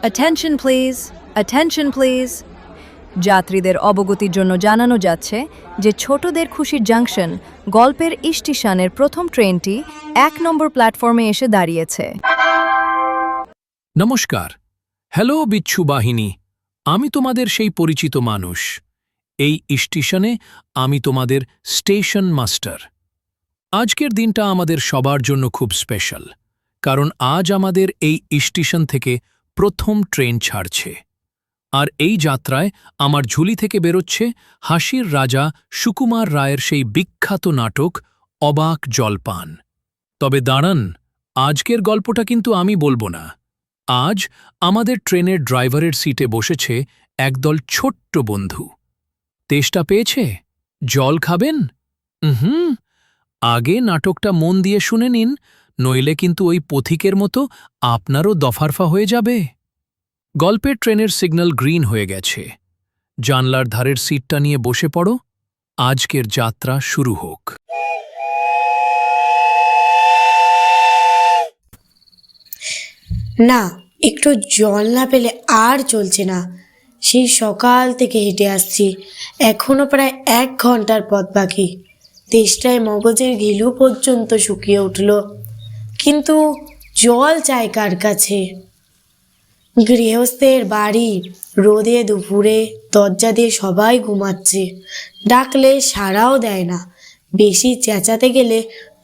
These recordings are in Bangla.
Attention please, attention please. যাত্রীদের অবগতির জন্য জানানো যাচ্ছে যে ছোটদের খুশির জাংশন গল্পের স্টেশনের প্রথম ট্রেনটি ১ নম্বর প্ল্যাটফর্মে এসে দাঁড়িয়েছে। নমস্কার। হ্যালো বিচ্ছু বাহিনী, আমি তোমাদের সেই পরিচিত মানুষ। এই স্টেশনে আমি তোমাদের স্টেশন মাস্টার। আজকের দিনটা আমাদের সবার জন্য খুব স্পেশাল, কারণ আজ আমাদের এই স্টেশন থেকে প্রথম ট্রেন ছাড়ছে। আর এই যাত্রায় আমার ঝুলি থেকে বেরোচ্ছে হাসির রাজা সুকুমার রায়ের সেই বিখ্যাত নাটক অবাক জলপান। তবে দাঁড়ান, আজকের গল্পটা কিন্তু আমি বলবো না। আজ আমাদের ট্রেনের ড্রাইভারের সিটে বসেছে একদল ছোট্ট বন্ধু। তেষ্টা পেয়েছে? জল খাবেন? আগে নাটকটা মন দিয়ে শুনে নিন, নইলে কিন্তু ওই পথিকের মতো আপনারও দফারফা হয়ে যাবে। গল্পের ট্রেনের সিগন্যাল গ্রিন হয়ে গেছে। জানলার ধারের সিটটা নিয়ে বসে পড়ো, আজকের যাত্রা শুরু হোক। না, একটু জল না পেলে আর চলছে না। সেই সকাল থেকে হেঁটে আসছি, এখনো প্রায় ১ ঘন্টার পথ বাকি। তেষ্টায় মগজের ঘিলু পর্যন্ত শুকিয়ে উঠল, কিন্তু জল চাই কার কাছে? গৃহস্থের বাড়ি, রোদে দুপুরে দরজা দিয়ে সবাই ঘুমাচ্ছে, ডাকলে সাড়াও দেয় না। বেশি চেঁচাতে গেলে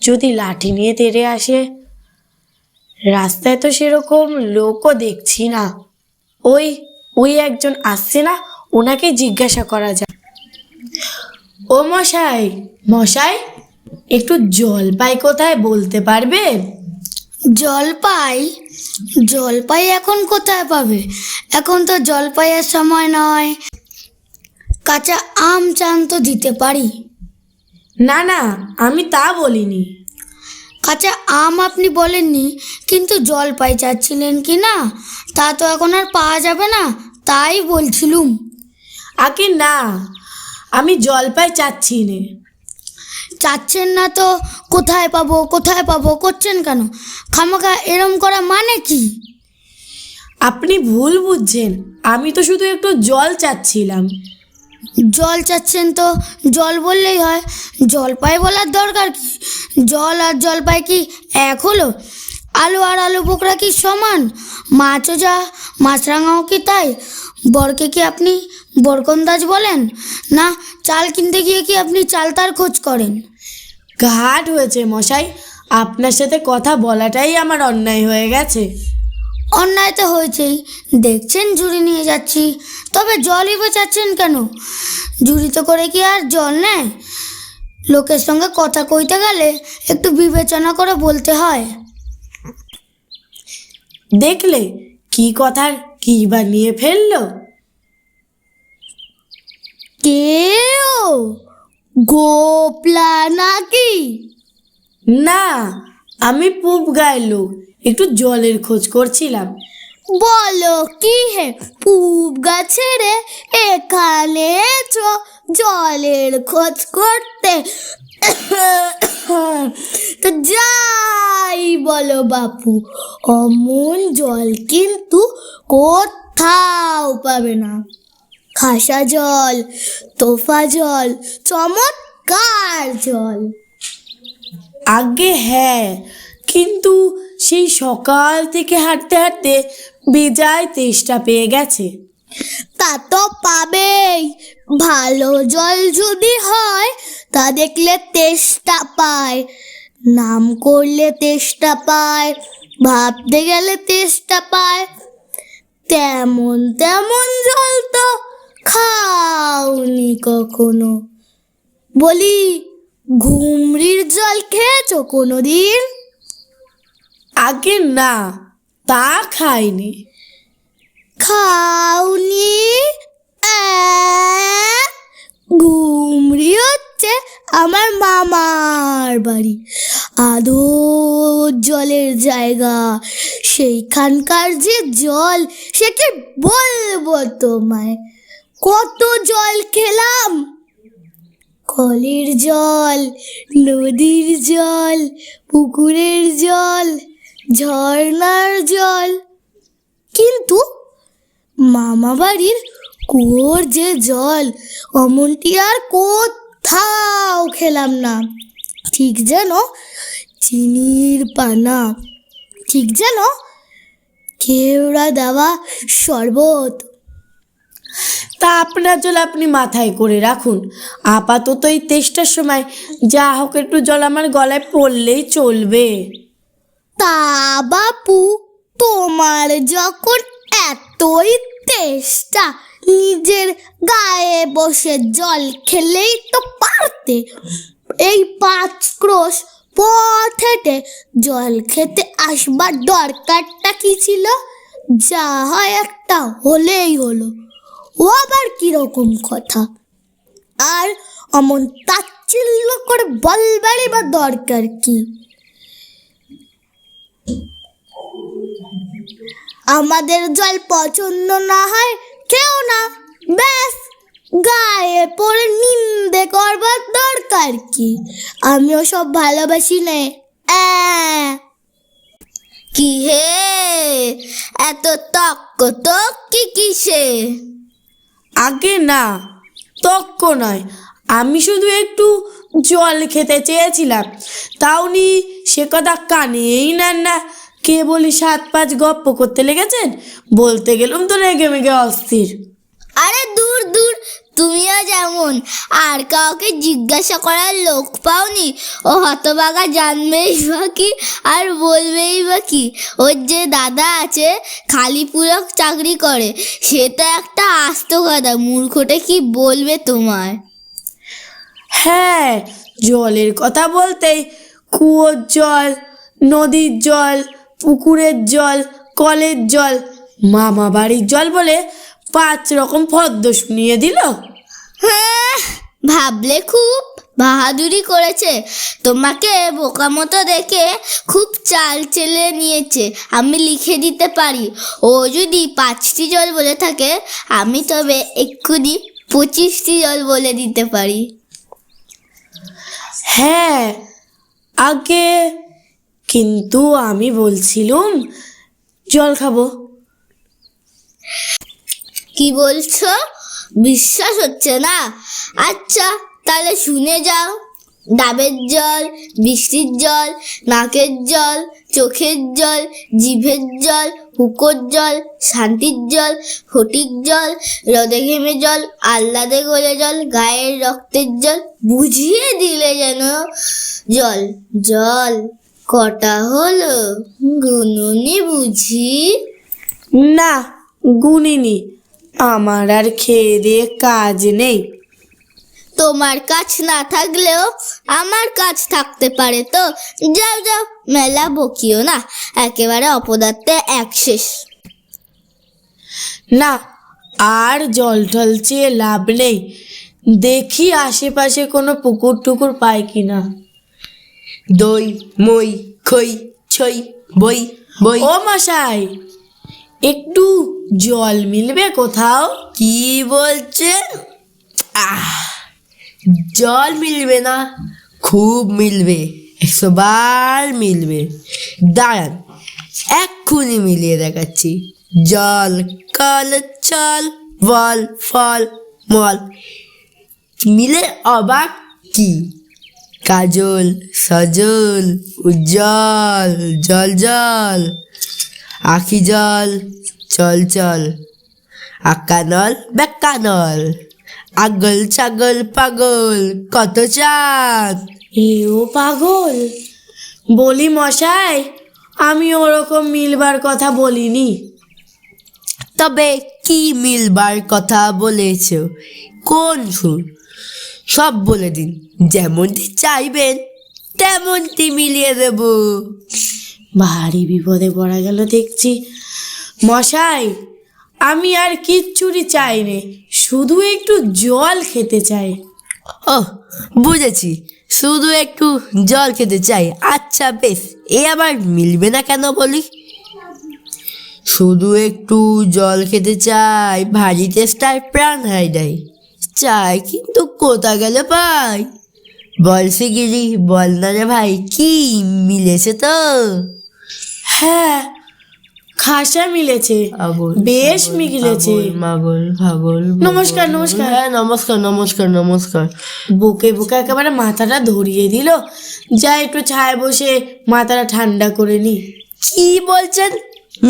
যদি লাঠি নিয়ে তেড়ে আসে। রাস্তায় তো সেরকম লোকও দেখছি না। ওই একজন আসছে না, ওনাকে জিজ্ঞাসা করা যায়। ও মশাই, মশাই, একটু জলপাই কোথায় বলতে পারবে? জলপাই এখন কোথায় পাবে? এখন তো জলপাইয়ের সময় নয়। কাঁচা আম চান তো দিতে পারি। না না, আমি তা বলিনি। কাঁচা আম আপনি বলেননি, কিন্তু জলপাই চাচ্ছিলেন কি না তা তো এখন আর পাওয়া যাবে না, তাই বলছিলুম। আগে না, আমি জলপাই চাচ্ছি নে। চাচ্ছেন না তো কোথায় পাবো করছেন কেন? খামাখা এরম করা মানে কি? আপনি ভুল বুঝছেন, আমি তো শুধু একটু জল চাচ্ছিলাম। জল চাচ্ছেন তো জল বললেই হয়, জলপাই বলার দরকার কি? জল আর জলপাই কি এক হলো? আলু আর আলু বোকরা কি সমান? মাছও যা মাছরাঙাও কি তাই? বরকে কি আপনি বরকন্দাজ বলেন? না চাল কিনতে গিয়ে কি আপনি চালতার খোঁজ করেন? ঘাট হয়েছে মশাই, আপনার সাথে কথা বলাটাই আমার অন্যায় হয়ে গেছে। অন্যায় তো হয়েছেই, দেখছেন ঝুড়ি নিয়ে যাচ্ছি, তবে জলই বোঝাচ্ছেন কেন? ঝুড়িতে করে কি আর জল নেয়? লোকের সঙ্গে কথা কইতে গেলে একটু বিবেচনা করে বলতে হয়। দেখলে কি কথার কি বা নিয়ে ফেললো। কেউ গোপলা নাকি? না, আমি পুব গায়ের লোক, একটু জলের খোঁজ করছিলাম। বলো কি হে, পুব গাছেরে এখানে জলের খোঁজ করতে? তো যাই বলো বাপু, অমন জল কিন্তু কোথাও পাবে না। খাসা জল, তোফা জল, চমৎকার জল। আগে হ্যাঁ, কিন্তু সেই সকাল থেকে হাঁটতে হাঁটতে বেজায় তেষ্টা পেয়ে গেছে। তা তো পাবেই, ভালো জল যদি হয় তা দেখলে তেষ্টা পায়, নাম করলে তেষ্টা পায়, ভাবতে গেলে তেষ্টা পায়। তেমন জল তো খাওনি কখনো। বলি, ঘুমরির জল খেয়েছো কোনোদিন? আগে না, তা খাইনি। খাওনি? ঘুমরি হচ্ছে আমার মামার বাড়ি, আদর জলের জায়গা। সেইখানকার যে জল, সে কি বলবো তোমায়। কত জল খেলাম, কলের জল, নদীর জল, পুকুরের জল, ঝর্ণার জল, কিন্তু মামা বাড়ির কুয়োর যে জল অমনটি আর কোথাও খেলাম না। ঠিক যেন চিনির পানা, ঠিক যেন কেওড়া দেওয়া শরবত। তা আপনার জল আপনি মাথায় করে রাখুন, আপাতত এই তেষ্টার সময় যা হোক একটু জল আমার গলায় পড়লেই চলবে। তা বাপু, তোমার যখন এতই তেষ্টা, নিজের গায়ে বসে জল খেলেই তো পারতে। এই 5 ক্রোশ পথ হেঁটে জল খেতে আসবার দরকারটা কি ছিল? যা হয় একটা হলেই হলো, ও আবার কিরকম কথা? আর অমন তাচ্ছিল্য করে বলবারই বা দরকার কি? আমাদের জল পছন্দ না হয় কেউ না, ব্যাস গায়ে পড়ে নিন্দে করবার দরকার কি? আমিও সব ভালোবাসি নে। কি হে, এত তক্ক তক্কি কিসে? আগে না, তক্ক নয়, আমি শুধু একটু জল খেতে চেয়েছিলাম, তাও নি সে কথা কানেই নেন না। কেবলই 7-5 গপ্প করতে লেগেছেন, বলতে গেলুম তো রেগে মেগে অস্থির। আরে দূর দূর, তুমিও যেমন, আর কাউকে জিজ্ঞাসা করার লোক পাওনি? ও হতভাগা জানবেই বা কি আর বলবেই বা কি? ওর যে দাদা আছে, খালিপুরে চাকরি করে, সে তো একটা আস্ত গাদা, মূর্খটে কি বলবে তোমায়? হ্যাঁ, জলের কথা বলতেই কুয়োর জল, নদীর জল, পুকুরের জল, কলের জল, মামা বাড়ির জল বলে 5 রকম ফদ্দ শুনিয়ে দিল। হ্যাঁ, ভাবলে খুব বাহাদুরি করেছে। তোমাকে বোকা মতো দেখে খুব চাল চেলে নিয়েছে। আমি লিখে দিতে পারি, ও যদি 5টি জল বলে থাকে, আমি তবে এক্ষুনি 25টি জল বলে দিতে পারি। হ্যাঁ আগে, কিন্তু আমি বলছিলুম জল খাবো। কি বলছো? বিশ্বাস হচ্ছে না? আচ্ছা তাহলে শুনে যাও। ডাবের জল, বৃষ্টির জল, নাকের জল, চোখের জল, জিভের জল, হুকোর জল, শান্তির জল, ফটিক জল, রোদে ঘেমে জল, আহ্লাদে গলে জল, গায়ের রক্তের জল, বুঝিয়ে দিলে যেন। জল জল কটা হলো? গুনুনি বুঝি? না, গুনিনি, আমার আর খেয়ে দিয়ে কাজ নেই। তোমার কাজ না থাকলেও আমার কাজ থাকতে পারে তো। যাও যাও, মেলা বকিও না, একেবারে অপদার্থে এক শেষ। না, আর জল টল চেয়ে লাভ নেই, দেখি আশেপাশে কোনো পুকুর টুকুর পাই কিনা। দই মই খই ছই বই বই। ও মশাই, একটু জল মিলবে কোথাও? কি বলছেন? জল মিলবে না? খুব মিলবে, 100 বার মিলবে। দাঁড়ান, এক্ষুনি মিলিয়ে দেখাচ্ছি। জল কল চল বল ফল মল, মিলে অবাক কি? কাজল সজল উজ্জ্বল জল জল, আখি জল চল চল, আকানল বেকানল, আগল ছাগল পাগল, কত চাঁদ। এও পাগল? বলি মশাই, আমি ওরকম মিলবার কথা বলিনি। তবে কি মিলবার কথা বলেছ? কোন সুর? সব বলে দিন, যেমনটি চাইবেন তেমনটি মিলিয়ে দেব। ভারী বিপদে পড়া গেল দেখছি। মশাই, আমি আর কিচ্ছুরি চাই নে, শুধু একটু জল খেতে চাই। ও বুঝেছি, শুধু একটু জল খেতে চাই। আচ্ছা বেশ, এ আবার মিলবে না কেন বলি? শুধু একটু জল খেতে চাই, ভারী চেষ্টায় প্রাণ হাই দেয়। চাই কিন্তু কোথা গেলে পাই? বল শিগগিরি বল না রে ভাই, কি মিলেছে তো? হ্যাঁ, খাসা মিলেছে, আগল বেশ ছাগল, মিলেছে। আগল, মাগল ভাগল ভগল। নমস্কার, নমস্কার। হ্যাঁ নমস্কার নমস্কার নমস্কার। বুকে বুকে একেবারে মাথাটা ধরিয়ে দিল। যা একটু ছায় বসে মাথাটা ঠান্ডা করে নি। কি বলছেন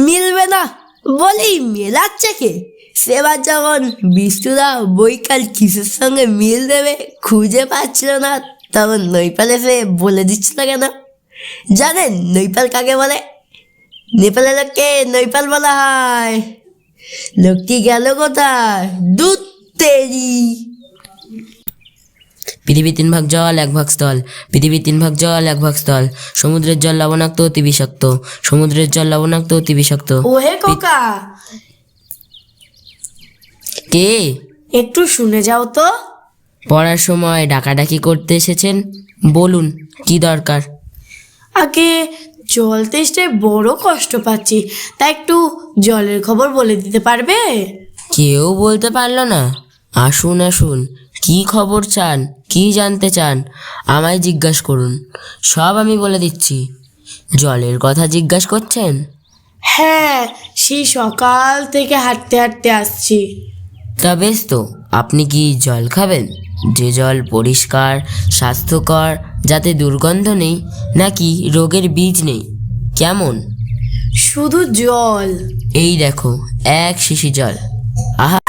মিলবে না? বলি মেলাচ্ছে কে? সেবার যখন বিষ্ণুদা বৈকাল কিসের সঙ্গে মিল দেবে খুঁজে পাচ্ছিল না, তখন নৈপাল এসে বলে দিচ্ছিল কেন? জানেন নৈপাল কাকে বলে? নেপালের লোককে নৈপাল বলা হয়। লোকটি গেল কোথায়? দুধ তেরি। পৃথিবীর 3 ভাগ জল 1 ভাগ স্থল, পৃথিবীর 3 ভাগ জল 1 ভাগ স্থল, সমুদ্রের জল লবণাক্ত অতি বিষাক্ত, সমুদ্রের জল লবণাক্ত অতি বিষাক্ত। ওহে খোকা, কে? একটু শুনে যাও তো। পড়ার সময় ডাকাডাকি করতে এসেছেন? বলুন কি দরকার? আগে জল তেষ্টায় বড় কষ্ট পাচ্ছি, তা একটু জলের খবর বলে দিতে পারবে? কেউ বলতে পারলো না? আসুন আসুন, কি খবর চান, কি জানতে চান আমায় জিজ্ঞাসা করুন, সব আমি বলে দিচ্ছি। জলের কথা জিজ্ঞাসা করছেন? হ্যাঁ, সেই সকাল থেকে হাঁটতে হাঁটতে আসছি। তা বেশ তো, আপনি কি জল খাবেন? যে জল পরিষ্কার স্বাস্থ্যকর, যাতে দুর্গন্ধ নেই, নাকি রোগের বীজ নেই? কেমন? শুধু জল। এই দেখো 1 শিশি জল। আহা,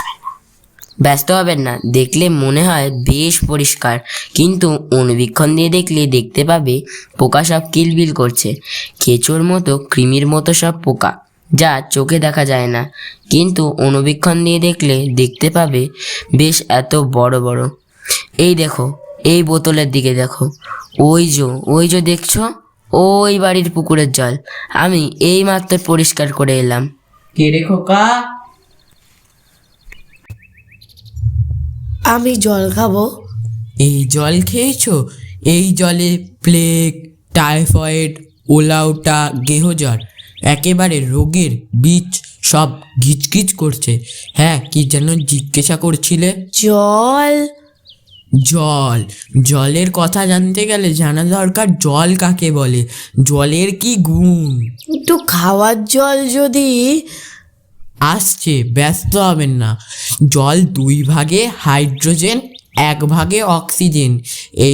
ব্যস্ত হবেন না, দেখলে মনে হয় বেশ পরিষ্কার, কিন্তু অণুবীক্ষণ দিয়ে দেখলে দেখতে পাবে পোকা সব কিলবিল করছে। কেঁচোর মতো কৃমির মতো সব পোকা, যা চোখে দেখা যায় না, কিন্তু অণুবীক্ষণ দিয়ে দেখলে দেখতে পাবে বেশ এত বড় বড়। এই দেখো, এই বোতলের দিকে দেখো, ওই যে দেখছো, ওই বাড়ির পুকুরের জল আমি এই মাত্র পরিষ্কার করে এলাম। কে রে খোকা? আমি জল খাবো। এই জল খেয়েছো? এই জলে প্লেগ, টাইফয়েড, ওলাউটা, গেহজ্বর, একেবারে রোগের বীজ সব ঘিচকিচ করছে। হ্যাঁ, কি যেন জিজ্ঞাসা করছিলে? জল? জল, জলের কথা জানতে গেলে জানা দরকার জল কাকে বলে, জলের কি গুণ। একটু খাওয়ার জল যদি। আসছে, ব্যস্ত হবেন না। জল 2 ভাগে হাইড্রোজেন, 1 ভাগে অক্সিজেন,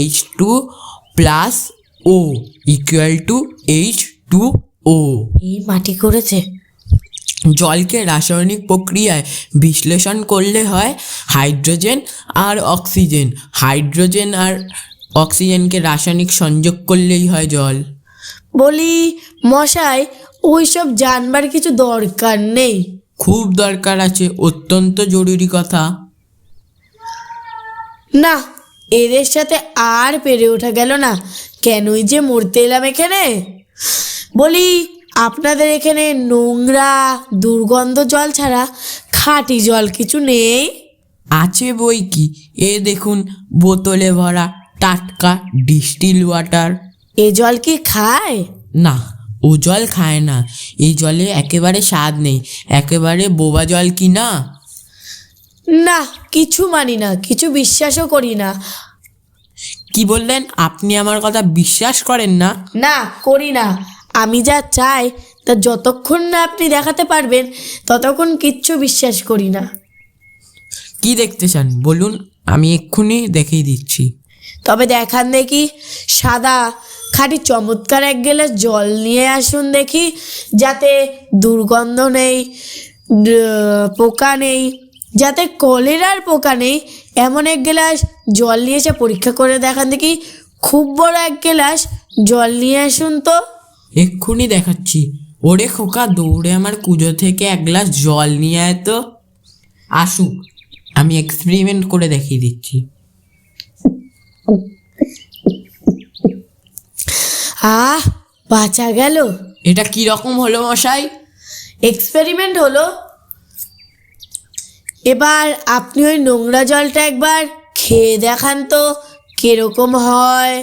H2+O = H2O। এই মাটি করেছে। জলকে রাসায়নিক প্রক্রিয়ায় বিশ্লেষণ করলে হয় হাইড্রোজেন আর অক্সিজেন। হাইড্রোজেন আর অক্সিজেনকে রাসায়নিক সংযোগ করলেই হয় জল। বলি মশাই, ওইসব জানবার কিছু দরকার নেই। খুব দরকার আছে, অত্যন্ত জরুরি কথা। না, এদের সাথে আর পেরে ওঠা গেল না। কেনই যে মরতে এলাম এখানে। বলি, আপনাদের এখানে নোংরা দুর্গন্ধ জল ছাড়া খাঁটি জল কিছু নেই? আছে বই কি, এ দেখুন বোতলে ভরা টাটকা ডিস্টিল ওয়াটার। এ জল কি খায়? না, ও জল খায় না। এই জলে একেবারে স্বাদ নেই, একেবারে বোবা জল কি না। না, কিছু মানি না, কিছু বিশ্বাসও করি না। কি বললেন? আপনি আমার কথা বিশ্বাস করেন না? না, করি না। আমি যা চাই তা যতক্ষণ না আপনি দেখাতে পারবেন ততক্ষণ কিচ্ছু বিশ্বাস করি না। কি দেখতে চান বলুন, আমি এক্ষুনি দেখিয়ে দিচ্ছি। তবে দেখান দেখি। সাদা খাঁটি চমৎকার 1 গ্লাস জল নিয়ে আসুন দেখি, যাতে দুর্গন্ধ নেই, পোকা নেই, যাতে কলেরার পোকা নেই, এমন 1 গ্লাস জল নিয়ে এসে পরীক্ষা করে দেখান দেখি। খুব বড় 1 গ্লাস জল নিয়ে আসুন তো। এক্ষুনি দেখাচ্ছি। ওরে খোকা, দৌড়ে আমার কুজো থেকে 1 গ্লাস জল নিয়ে আয় তো। আসুক, আমি এক্সপেরিমেন্ট করে দেখিয়ে দিচ্ছি। বাঁচা গেল। এটা কি রকম হলো মশাই? এক্সপেরিমেন্ট হলো। এবার আপনি ওই নোংরা জলটা একবার খেয়ে দেখান তো কিরকম হয়।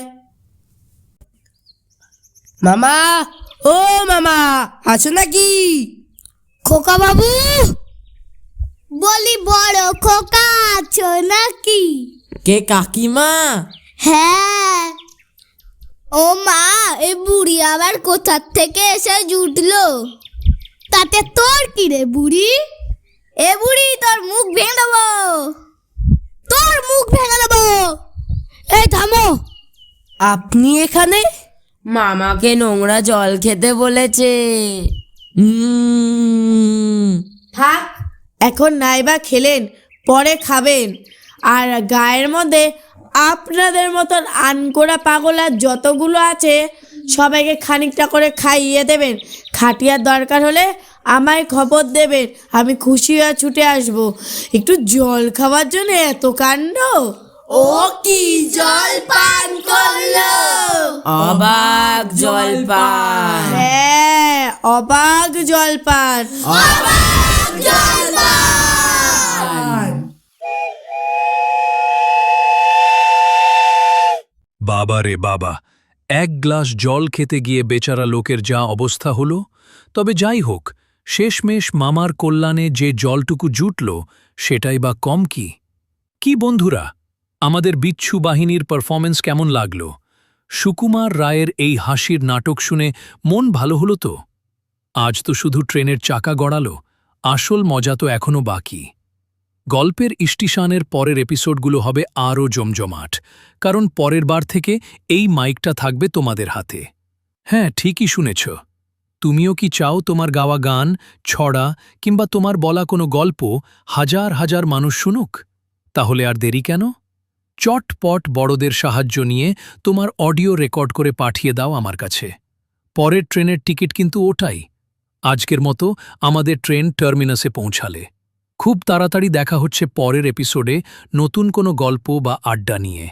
মামা, ও মামা, আছো নাকি? খোকা বাবু, বলি বড় খোকা আছো নাকি? কে, কাকিমা? হ্যাঁ। ও মা, এই বুড়ি আবার কোথার থেকে এসে জুটলো? তা তাতে তোর কি রে বুড়ি? এ বুড়ি, তোর মুখ ভেঙে দেবো, তোর মুখ ভেঙে দেবো। এই থামো। আপনি এখানে? মামাকে নোংরা জল খেতে বলেছে। থাক, এখন নাইবা খেলেন, পরে খাবেন। আর গায়ের মধ্যে আপনাদের মতন আনকোড়া পাগল আর যতগুলো আছে সবাইকে খানিকটা করে খাইয়ে দেবেন। খাটিয়ার দরকার হলে আমায় খবর দেবেন, আমি খুশি হয়ে ছুটে আসবো। একটু জল খাওয়ার জন্য এত কাণ্ড। ও কি জল পান করলো? অবাক জলপান। হ্যাঁ, অবাক জলপান। বাবা রে বাবা, এক গ্লাস জল খেতে গিয়ে বেচারা লোকের যা অবস্থা হলো। তবে যাই হোক, শেষমেশ মামার কল্যাণে যে জলটুকু জুটল সেটাই বা কম কি। কি বন্ধুরা, আমাদের বিচ্ছু বাহিনীর পারফরমেন্স কেমন লাগলো? সুকুমার রায়ের এই হাসির নাটক শুনে মন ভালো হলো তো? আজ তো শুধু ট্রেনের চাকা গড়ালো, আসল মজা তো এখনও বাকি। গল্পের ইষ্টিশানের পরের এপিসোডগুলো হবে আরও জমজমাট, কারণ পরের বার থেকে এই মাইকটা থাকবে তোমাদের হাতে। হ্যাঁ, ঠিকই শুনেছ। তুমিও কি চাও তোমার গাওয়া গান, ছড়া কিংবা তোমার বলা কোনো গল্প হাজার হাজার মানুষ শুনুক? তাহলে আর দেরি কেন? চটপট বড়দের সাহায্য নিয়ে তোমার অডিও রেকর্ড করে পাঠিয়ে দাও আমার কাছে। পরের ট্রেনের টিকিট কিন্তু ওটাই। আজকের মতো আমাদের ট্রেন টার্মিনাসে পৌঁছালে। খুব তাড়াতাড়ি দেখা হচ্ছে পরের এপিসোডে নতুন কোনো গল্প বা আড্ডা নিয়ে।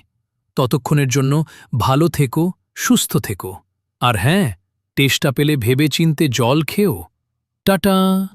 ততক্ষণের জন্য ভালো থেকো, সুস্থ থেকো। আর হ্যাঁ, টেস্টটা পেলে ভেবেচিন্তে জল খেও। টাটা।